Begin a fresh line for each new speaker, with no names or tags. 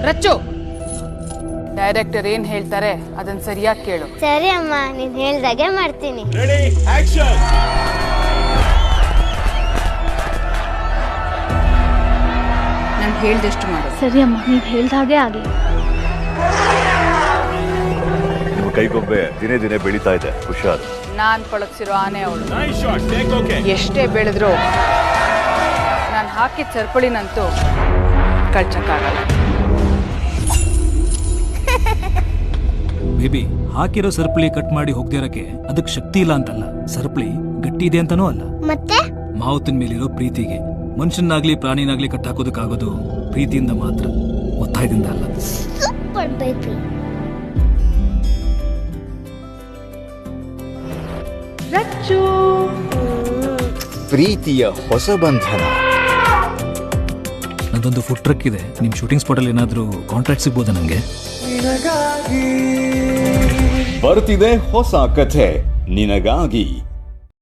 Rachchu, director ಏನ್ ಹೇಳ್ತಾರೆ ಅದನ್ನ ಸರಿಯಾಗಿ ಕೇಳು.
ಸರಿ ಅಮ್ಮ, ನೀನ್ ಹೇಳ್ದಾಗೆ ಮಾಡ್ತೀನಿ.
ನಾನು ಹೇಳ್ದಷ್ಟು ಮಾಡು.
ಸರಿ ಅಮ್ಮ, ನೀವ್ ಹೇಳ್ದಾಗೆ ಆಗ್ಲಿ.
ನಿಮ್ಮ ಕೈಗೊಬ್ಬೆ ದಿನೇ ದಿನೇ ಬೆಳೀತಾ ಇದೆ, ಹುಷಾರ್.
ನಾನ್ ಪಳಗ್ಸಿರೋ ಆನೆ ಅವಳು. ಎಷ್ಟೇ ಬೆಳೆದ್ರು ನಾನು ಹಾಕಿದ ಸರಪಳಿನಂತೂ ಕಳ್ಚಕ್ಕಾಗಲ್ಲ.
ಬೇಬಿ, ಹಾಕಿರೋ ಸರಪಳಿ ಕಟ್ ಮಾಡಿ ಹೋಗ್ದಿರಕ್ಕೆ ಅದಕ್ಕೆ ಶಕ್ತಿ ಇಲ್ಲ ಅಂತಲ್ಲ, ಸರಪಳಿ ಗಟ್ಟಿ ಇದೆ ಅಂತಾನೂ ಅಲ್ಲ.
ಮತ್ತೆ
ಮಾವುತಿನ ಮೇಲಿರೋ ಪ್ರೀತಿಗೆ ಮನುಷ್ಯನಾಗ್ಲಿ ಪ್ರಾಣಿನಾಗ್ಲಿ ಕಟ್ ಹಾಕೋದಕ್ಕಾಗೋದು ಪ್ರೀತಿಯಿಂದ ಮಾತ್ರ, ಒತ್ತಾಯದಿಂದ ಅಲ್ಲ.
Super baby.
ರಚ್ಚು,
ಪ್ರೀತಿಯ ಹೊಸ ಬಂಧನ.
ನಂದೊಂದು ಫುಡ್ ಟ್ರಕ್ ಇದೆ, ನಿಮ್ ಶೂಟಿಂಗ್ ಸ್ಪಾಟ್ ಅಲ್ಲಿ ಏನಾದ್ರೂ ಕಾಂಟ್ರಾಕ್ಟ್ ಸಿಗ್ಬೋದಾ ನಂಗೆ?
ಬರ್ತಿದೆ ಹೊಸ ಕಥೆ ನಿನಗಾಗಿ.